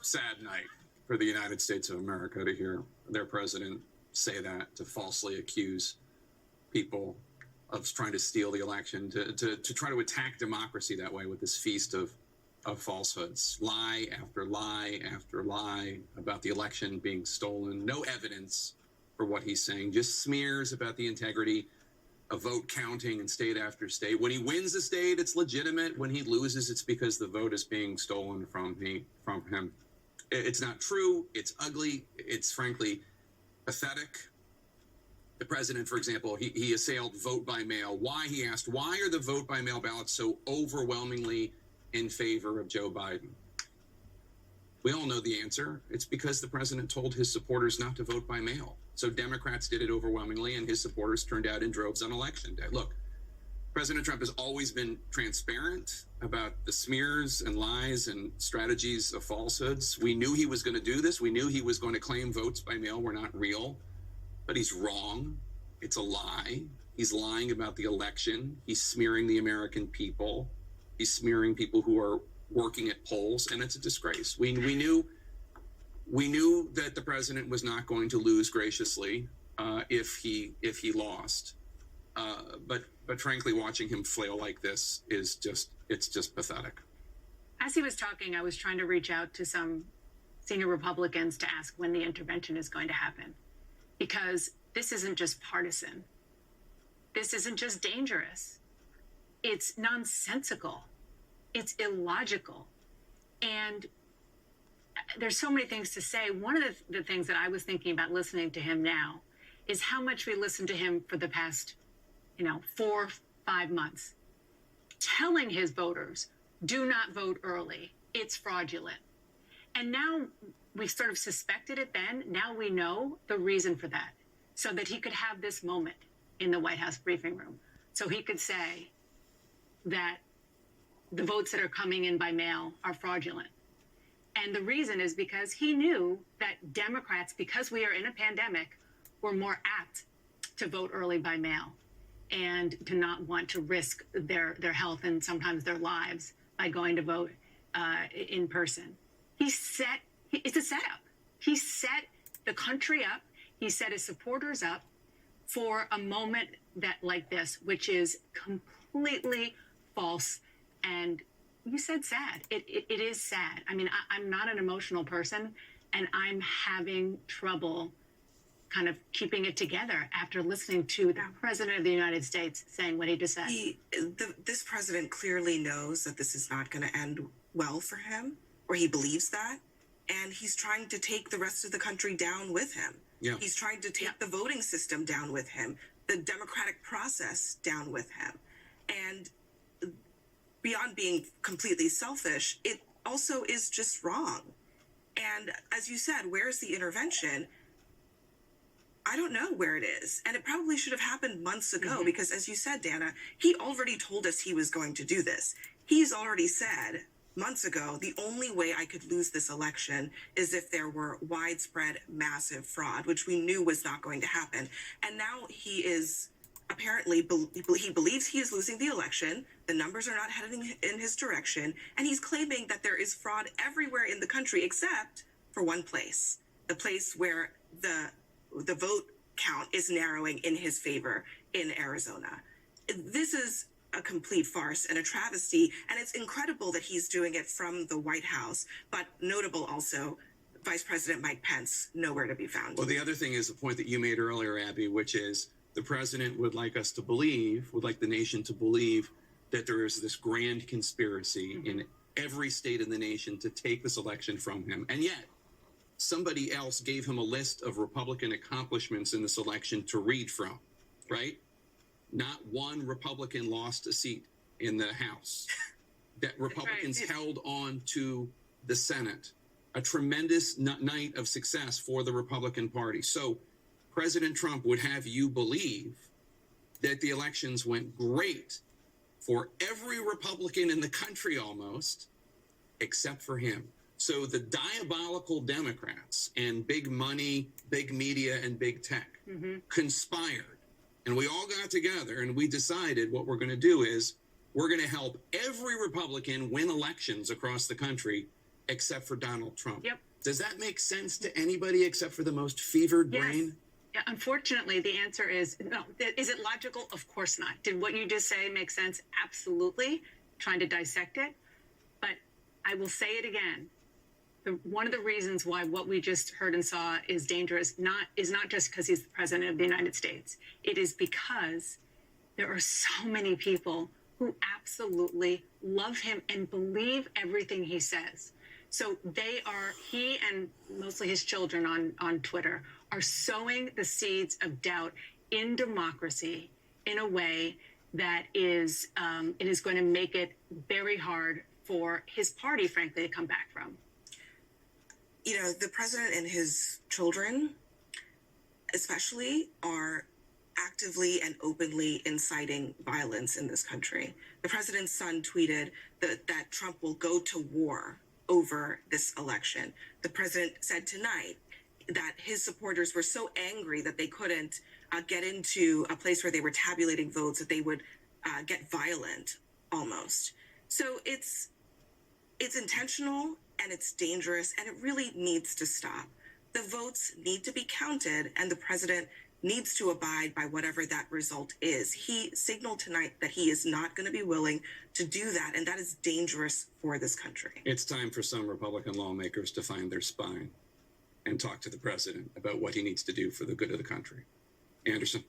sad night for the United States of America to hear their president say that, to falsely accuse people of trying to steal the election, to try to attack democracy that way with this feast of falsehoods, lie after lie after lie about the election being stolen, no evidence for what he's saying, just smears about the integrity of vote counting in state after state. When he wins a state, it's legitimate. When he loses, it's because the vote is being stolen from him. It's not true. It's ugly. It's frankly pathetic. The president, for example, he assailed vote by mail. Why, he asked, why are the vote by mail ballots so overwhelmingly in favor of Joe Biden? We all know the answer. It's because the president told his supporters not to vote by mail. So Democrats did it overwhelmingly, and his supporters turned out in droves on election day. Look, President Trump has always been transparent about the smears and lies and strategies of falsehoods. We knew he was going to do this. We knew he was going to claim votes by mail were not real, but he's wrong. It's a lie. He's lying about the election. He's smearing the American people. He's smearing people who are working at polls, and it's a disgrace. We knew that the president was not going to lose graciously if he lost. But frankly, watching him flail like this is just pathetic. As he was talking, I was trying to reach out to some senior Republicans to ask when the intervention is going to happen, because this isn't just partisan. This isn't just dangerous. It's nonsensical. It's illogical. And there's so many things to say. One of the things that I was thinking about listening to him now is how much we listened to him for the past, 4, 5 months, telling his voters, do not vote early. It's fraudulent. And now we sort of suspected it then. Now we know the reason for that, so that he could have this moment in the White House briefing room. So he could say that the votes that are coming in by mail are fraudulent. And the reason is because he knew that Democrats, because we are in a pandemic, were more apt to vote early by mail and to not want to risk their health and sometimes their lives by going to vote in person. It's a setup. He set the country up. He set his supporters up for a moment like this, which is completely false. And you said sad. It is sad. I mean, I'm not an emotional person, and I'm having trouble kind of keeping it together after listening to the president of the United States saying what he just said. This president clearly knows that this is not going to end well for him, or he believes that, and he's trying to take the rest of the country down with him. Yeah. He's trying to take the voting system down with him, the democratic process down with him. And beyond being completely selfish, it also is just wrong. And as you said, where's the intervention? I don't know where it is. And it probably should have happened months ago, because as you said, Dana, he already told us he was going to do this. He's already said months ago, the only way I could lose this election is if there were widespread, massive fraud, which we knew was not going to happen. And now he is apparently, he believes he is losing the election. The numbers are not heading in his direction. And he's claiming that there is fraud everywhere in the country, except for one place, the place where the vote count is narrowing in his favor in Arizona. This is a complete farce and a travesty, and it's incredible that he's doing it from the White House, but notable also, Vice President Mike Pence, nowhere to be found. Well, the other thing is the point that you made earlier, Abby, which is the president would like us to believe, would like the nation to believe, that there is this grand conspiracy in every state in the nation to take this election from him. And yet, somebody else gave him a list of Republican accomplishments in this election to read from, right? Not one Republican lost a seat in the House. That Republicans held on to the Senate. A tremendous night of success for the Republican Party. So President Trump would have you believe that the elections went great for every Republican in the country almost, except for him. So the diabolical Democrats and big money, big media, and big tech conspired. And we all got together and we decided what we're going to do is we're going to help every Republican win elections across the country except for Donald Trump. Yep. Does that make sense to anybody except for the most fevered brain? Yeah, unfortunately, the answer is no. Is it logical? Of course not. Did what you just say make sense? Absolutely. Trying to dissect it. But I will say it again. One of the reasons why what we just heard and saw is dangerous is not just because he's the president of the United States. It is because there are so many people who absolutely love him and believe everything he says. So he and mostly his children on Twitter are sowing the seeds of doubt in democracy in a way that is it is going to make it very hard for his party, frankly, to come back from. You know, the president and his children, especially, are actively and openly inciting violence in this country. The president's son tweeted that Trump will go to war over this election. The president said tonight that his supporters were so angry that they couldn't get into a place where they were tabulating votes, that they would get violent almost. So it's intentional and it's dangerous, and it really needs to stop. The votes need to be counted, and the president needs to abide by whatever that result is. He signaled tonight that he is not going to be willing to do that, and that is dangerous for this country. It's time for some Republican lawmakers to find their spine and talk to the president about what he needs to do for the good of the country. Anderson.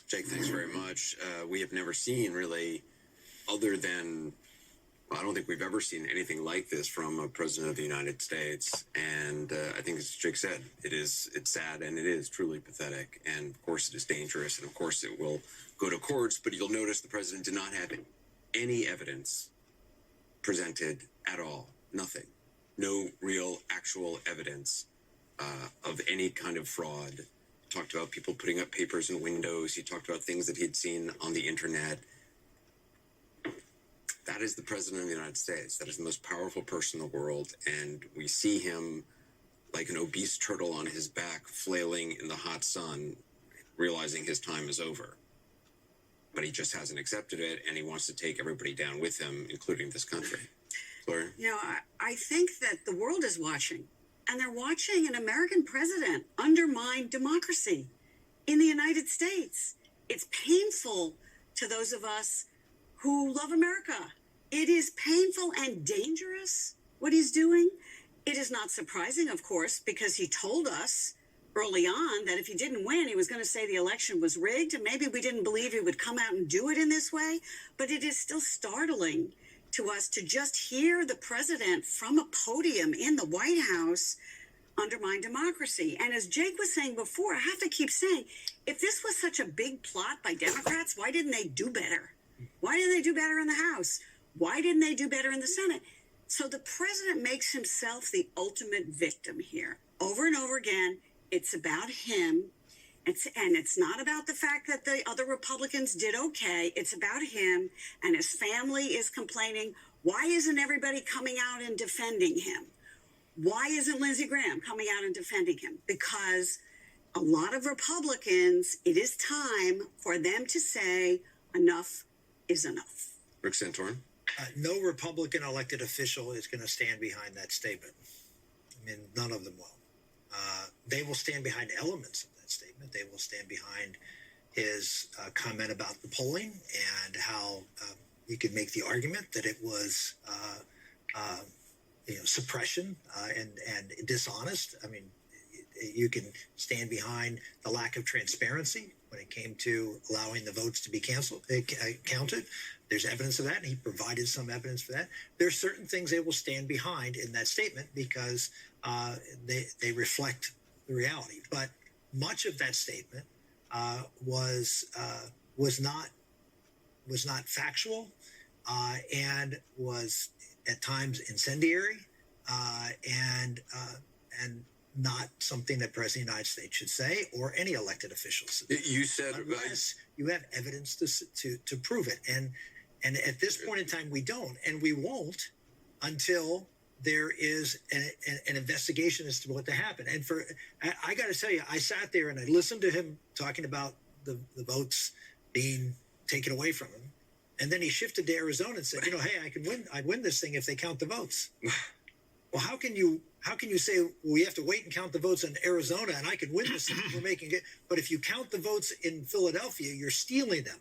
Jake, thanks very much. We have never seen really, other than, I don't think we've ever seen anything like this from a president of the United States. And I think, as Jake said, it's sad and it is truly pathetic. And of course, it is dangerous. And of course, it will go to courts. But you'll notice the president did not have any evidence presented at all. Nothing. No real, actual evidence of any kind of fraud. He talked about people putting up papers in windows. He talked about things that he'd seen on the internet. That is the president of the United States. That is the most powerful person in the world. And we see him like an obese turtle on his back, flailing in the hot sun, realizing his time is over. But he just hasn't accepted it, and he wants to take everybody down with him, including this country. Gloria? You know, I think that the world is watching, and they're watching an American president undermine democracy in the United States. It's painful to those of us who love America. It is painful and dangerous what he's doing. It is not surprising, of course, because he told us early on that if he didn't win, he was going to say the election was rigged. And maybe we didn't believe he would come out and do it in this way. But it is still startling to us to just hear the president from a podium in the White House undermine democracy. And as Jake was saying before, I have to keep saying, if this was such a big plot by Democrats, why didn't they do better? Why didn't they do better in the House? Why didn't they do better in the Senate? So the president makes himself the ultimate victim here. Over and over again, it's about him. And it's not about the fact that the other Republicans did okay. It's about him, and his family is complaining. Why isn't everybody coming out and defending him? Why isn't Lindsey Graham coming out and defending him? Because a lot of Republicans, it is time for them to say enough is enough. Rick Santorum? No Republican elected official is going to stand behind that statement. I mean, none of them will. They will stand behind elements of that statement. They will stand behind his comment about the polling and how you could make the argument that it was suppression and dishonest. I mean, you can stand behind the lack of transparency when it came to allowing the votes to be counted. There's evidence of that, and he provided some evidence for that. There are certain things they will stand behind in that statement because they reflect the reality. But much of that statement was not factual and was at times incendiary and not something that President of the United States should say or any elected officials. You said unless you have evidence to prove it, and at this point in time we don't, and we won't until there is an investigation as to what happened. And I got to tell you, I sat there and I listened to him talking about the votes being taken away from him, and then he shifted to Arizona and said, "Hey, I'd win this thing if they count the votes." well, how can you say, well, we have to wait and count the votes in Arizona and I can win this and we're making it, but if you count the votes in Philadelphia, you're stealing them.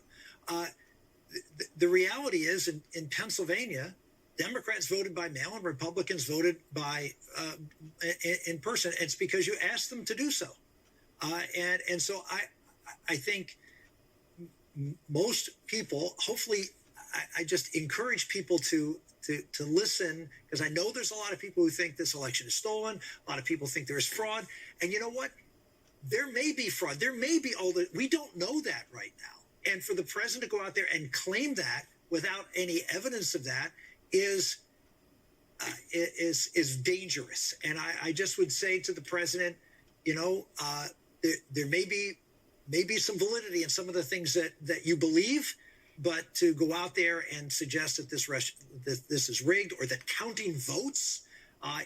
The reality is in Pennsylvania, Democrats voted by mail and Republicans voted by in person. It's because you asked them to do so. And so I think most people, hopefully, I just encourage people to listen, because I know there's a lot of people who think this election is stolen. A lot of people think there's fraud. And you know what? There may be fraud. There may be we don't know that right now. And for the president to go out there and claim that without any evidence of that is dangerous. And I just would say to the president, there may be some validity in some of the things that you believe, but to go out there and suggest that this is rigged, or that counting votes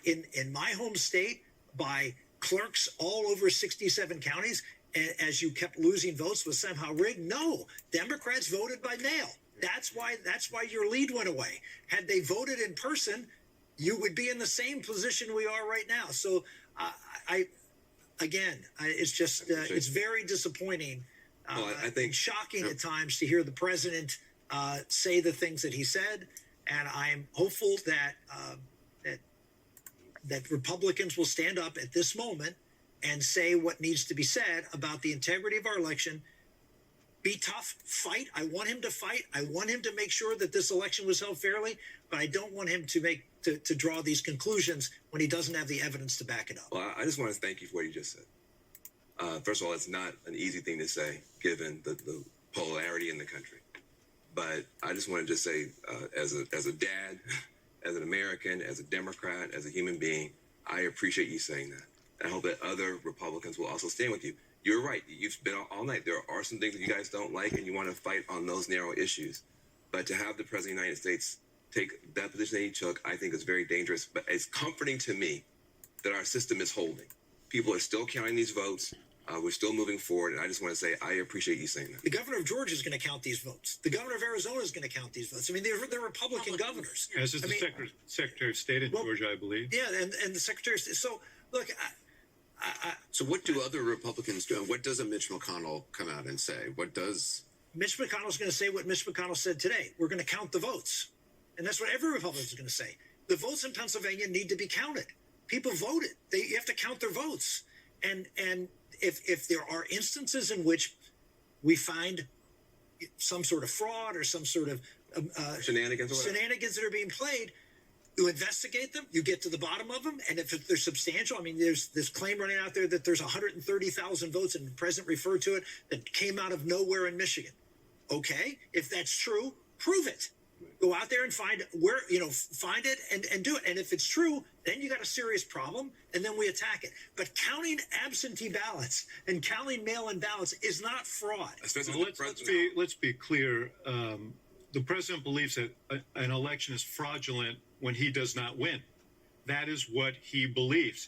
in my home state by clerks all over 67 counties, as you kept losing votes, was somehow rigged. No, Democrats voted by mail. That's why your lead went away. Had they voted in person, you would be in the same position we are right now. So it's just it's very disappointing. I think shocking at times to hear the president say the things that he said, and I'm hopeful that Republicans will stand up at this moment and say what needs to be said about the integrity of our election. Be tough, fight. I want him to fight. I want him to make sure that this election was held fairly, but I don't want him to draw these conclusions when he doesn't have the evidence to back it up. Well, I just want to thank you for what you just said. First of all, it's not an easy thing to say given the polarity in the country. But I just wanted to say, as a dad, as an American, as a Democrat, as a human being, I appreciate you saying that. I hope that other Republicans will also stand with you. You're right. You've been all night. There are some things that you guys don't like, and you want to fight on those narrow issues. But to have the President of the United States take that position that he took, I think is very dangerous. But it's comforting to me that our system is holding. People are still counting these votes. We're still moving forward, and I just want to say I appreciate you saying that. The governor of Georgia is going to count these votes. The governor of Arizona is going to count these votes. I mean, they're Republican governors. As is the Secretary of State in Georgia, I believe. Yeah, and the Secretary of State. So, look, so what do other Republicans do? What does a Mitch McConnell come out and say? What does... Mitch McConnell's going to say what Mitch McConnell said today. We're going to count the votes. And that's what every Republican is going to say. The votes in Pennsylvania need to be counted. People voted. You have to count their votes. And if there are instances in which we find some sort of fraud or some sort of shenanigans that are being played, you investigate them, you get to the bottom of them, and if they're substantial, I mean, there's this claim running out there that there's 130,000 votes, and the president referred to it, that came out of nowhere in Michigan. Okay, if that's true, prove it. Go out there and find it and do it. And if it's true, then you got a serious problem, and then we attack it. But counting absentee ballots and counting mail-in ballots is not fraud. Well, let's be clear. The president believes that an election is fraudulent when he does not win. That is what he believes.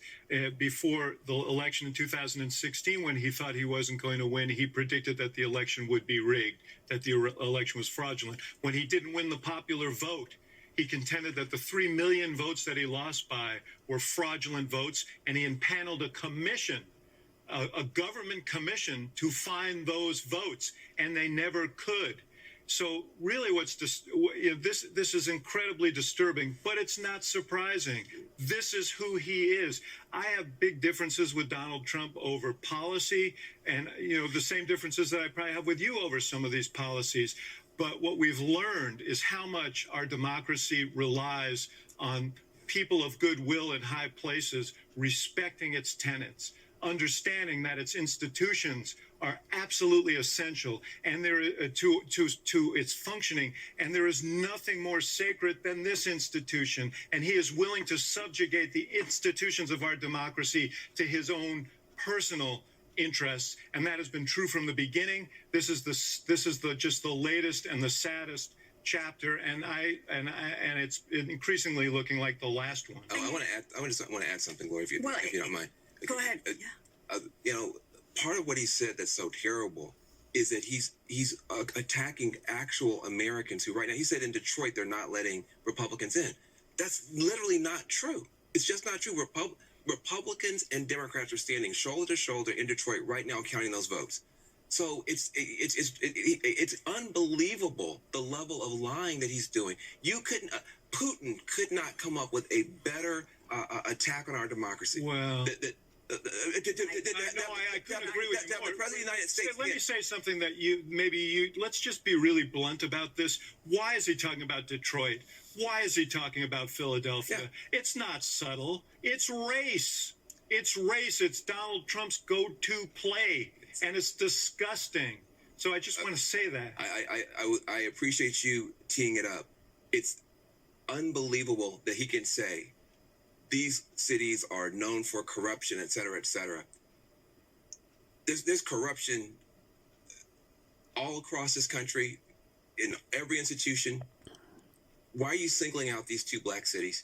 Before the election in 2016, when he thought he wasn't going to win, he predicted that the election would be rigged, that the election was fraudulent. When he didn't win the popular vote, he contended that the 3 million votes that he lost by were fraudulent votes, and he impaneled a commission, a government commission, to find those votes, and they never could. So really this is incredibly disturbing, but it's not surprising. This is who he is. I have big differences with Donald Trump over policy, and the same differences that I probably have with you over some of these policies. But what we've learned is how much our democracy relies on people of goodwill in high places respecting its tenets, understanding that its institutions are absolutely essential and to its functioning, and there is nothing more sacred than this institution, and he is willing to subjugate the institutions of our democracy to his own personal interests, and that has been true from the beginning. This is just the latest and the saddest chapter, and it's increasingly looking like the last one. I want to add something, Gloria, if you don't mind. Go ahead. Part of what he said that's so terrible is that he's attacking actual Americans who right now, he said in Detroit, they're not letting Republicans in. That's literally not true. It's just not true. Republicans and Democrats are standing shoulder to shoulder in Detroit right now, counting those votes. So it's unbelievable the level of lying that he's doing. Putin could not come up with a better attack on our democracy. Well, I couldn't agree with you more. The President of the United States. Let me say something that let's just be really blunt about this. Why is he talking about Detroit? Why is he talking about Philadelphia? Yeah. It's not subtle. It's race. It's race. It's Donald Trump's go-to play, and it's disgusting. So I just want to say that. I appreciate you teeing it up. It's unbelievable that he can say these cities are known for corruption, et cetera, et cetera. There's corruption all across this country, in every institution. Why are you singling out these two black cities?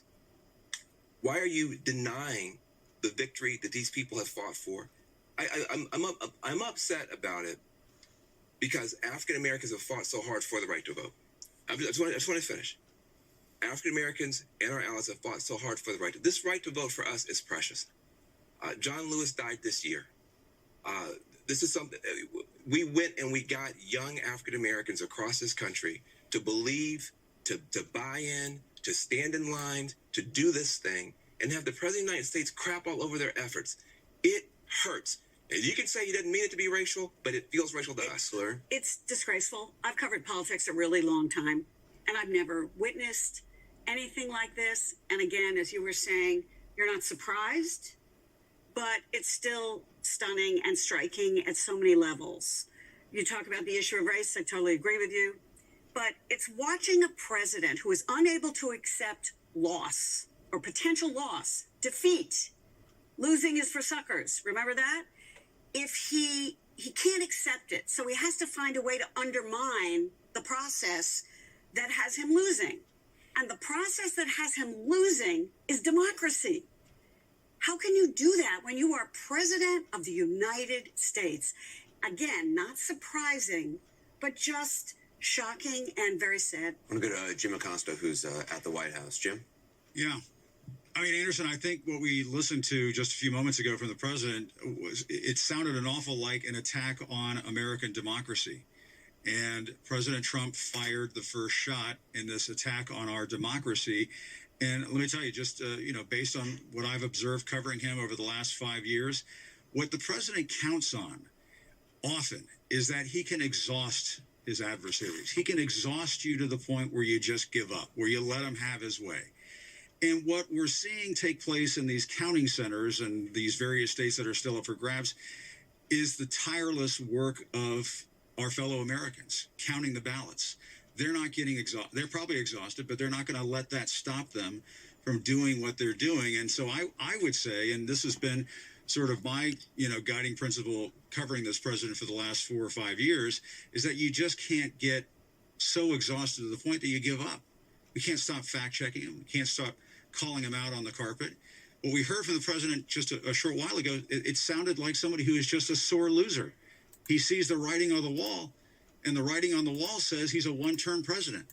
Why are you denying the victory that these people have fought for? I'm upset about it because African Americans have fought so hard for the right to vote. I just want to finish. African Americans and our allies have fought so hard for the right to. This right to vote for us is precious. John Lewis died this year. This is something we went and we got young African Americans across this country to believe, to buy in, to stand in line, to do this thing, and have the President of the United States crap all over their efforts. It hurts. And you can say he didn't mean it to be racial, but it feels racial to us, Laura. It's disgraceful. I've covered politics a really long time, and I've never witnessed anything like this. And again, as you were saying, you're not surprised, but it's still stunning and striking at so many levels. You talk about the issue of race, I totally agree with you. But it's watching a president who is unable to accept loss or potential loss, defeat. Losing is for suckers. Remember that? If he can't accept it, so he has to find a way to undermine the process that has him losing. And the process that has him losing is democracy. How can you do that when you are president of the United States? Again, not surprising, but just shocking and very sad. I want to go to Jim Acosta, who's at the White House. Jim? Yeah. I mean, Anderson, I think what we listened to just a few moments ago from the president it sounded an awful like an attack on American democracy. And President Trump fired the first shot in this attack on our democracy. And let me tell you, just, based on what I've observed covering him over the last 5 years, what the president counts on often is that he can exhaust his adversaries. He can exhaust you to the point where you just give up, where you let him have his way. And what we're seeing take place in these counting centers and these various states that are still up for grabs is the tireless work of our fellow Americans counting the ballots. They're not getting exhausted. They're probably exhausted, but they're not going to let that stop them from doing what they're doing. And so I would say, and this has been sort of my, guiding principle covering this president for the last 4 or 5 years, is that you just can't get so exhausted to the point that you give up. We can't stop fact checking him. We can't stop calling him out on the carpet. What we heard from the president just a short while ago, it sounded like somebody who is just a sore loser. He sees the writing on the wall, and the writing on the wall says he's a one-term president.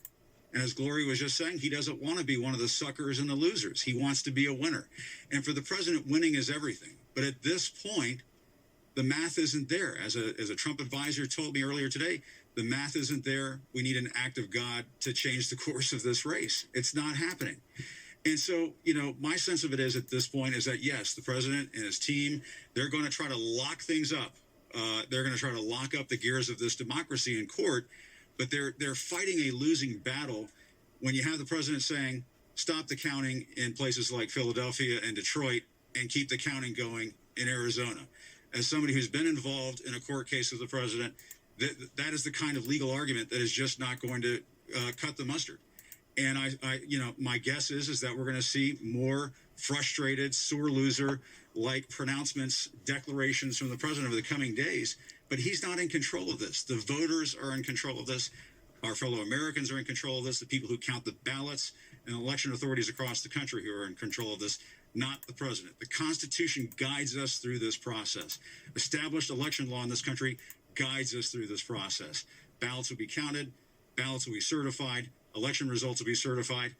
And as Gloria was just saying, he doesn't want to be one of the suckers and the losers. He wants to be a winner. And for the president, winning is everything. But at this point, the math isn't there. As a Trump advisor told me earlier today, the math isn't there. We need an act of God to change the course of this race. It's not happening. And so, my sense of it is at this point is that, yes, the president and his team, they're going to try to lock things up. They're going to try to lock up the gears of this democracy in court, but they're fighting a losing battle when you have the president saying, stop the counting in places like Philadelphia and Detroit and keep the counting going in Arizona. As somebody who's been involved in a court case with the president, that is the kind of legal argument that is just not going to cut the mustard. And my guess is that we're going to see more frustrated, sore loser like pronouncements, declarations from the president over the coming days. But he's not in control of this. The voters are in control of this. Our fellow Americans are in control of this. The people who count the ballots and election authorities across the country who are in control of this, not the president. The Constitution guides us through this process. Established election law in this country guides us through this process. Ballots will be counted. Ballots will be certified. Election results will be certified.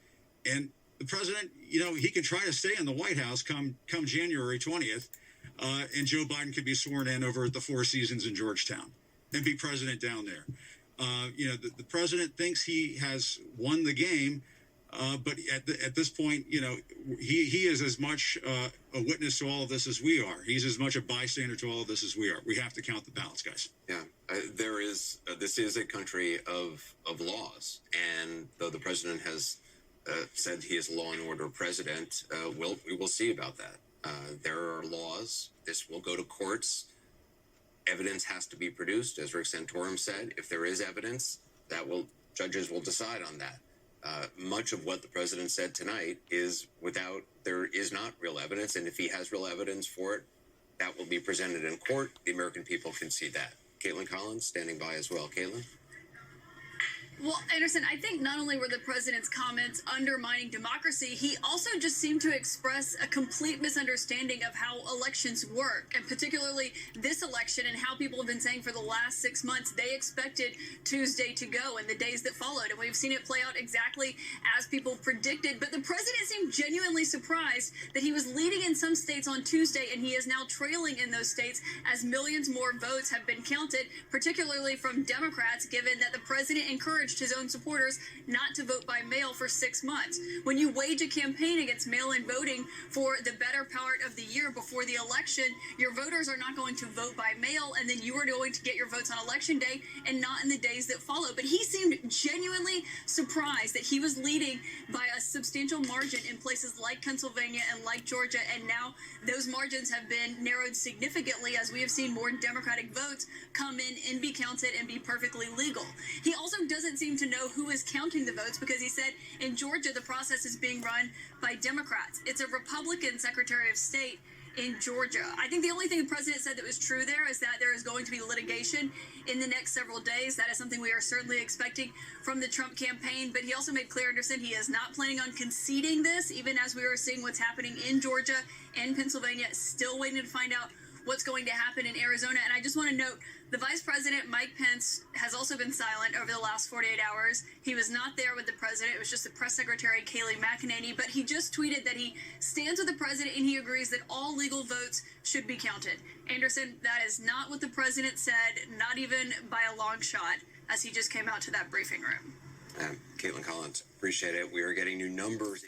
And the president, he can try to stay in the White House come January 20th, and Joe Biden could be sworn in over at the Four Seasons in Georgetown and be president down there. The president thinks he has won the game, but at this point, he is as much a witness to all of this as we are. He's as much a bystander to all of this as we are. We have to count the ballots, guys. Yeah, this is a country of laws, and though the president has said he is a law and order president, we will see about that. There are laws. This will go to courts. Evidence has to be produced, as Rick Santorum said. If there is evidence, judges will decide on that. Much of what the president said tonight there is not real evidence, and if he has real evidence for it, that will be presented in court. The American people can see that. Caitlin Collins standing by as well. Caitlin? Well, Anderson, I think not only were the president's comments undermining democracy, he also just seemed to express a complete misunderstanding of how elections work, and particularly this election, and how people have been saying for the last 6 months they expected Tuesday to go and the days that followed. And we've seen it play out exactly as people predicted. But the president seemed genuinely surprised that he was leading in some states on Tuesday, and he is now trailing in those states as millions more votes have been counted, particularly from Democrats, given that the president encouraged his own supporters not to vote by mail for 6 months. When you wage a campaign against mail-in voting for the better part of the year before the election, your voters are not going to vote by mail, and then you are going to get your votes on election day and not in the days that follow. But he seemed genuinely surprised that he was leading by a substantial margin in places like Pennsylvania and like Georgia, and now those margins have been narrowed significantly as we have seen more Democratic votes come in and be counted and be perfectly legal. He also doesn't seem to know who is counting the votes, because he said in Georgia the process is being run by Democrats. It's a Republican Secretary of State in Georgia. I think the only thing the president said that was true there is that there is going to be litigation in the next several days. That is something we are certainly expecting from the Trump campaign. But he also made clear, Anderson, he is not planning on conceding this, even as we are seeing what's happening in Georgia and Pennsylvania, still waiting to find out what's going to happen in Arizona. And I just want to note, the Vice President, Mike Pence, has also been silent over the last 48 hours. He was not there with the president. It was just the press secretary, Kayleigh McEnany. But he just tweeted that he stands with the president and he agrees that all legal votes should be counted. Anderson, that is not what the president said, not even by a long shot, as he just came out to that briefing room. Caitlin Collins, appreciate it. We are getting new numbers.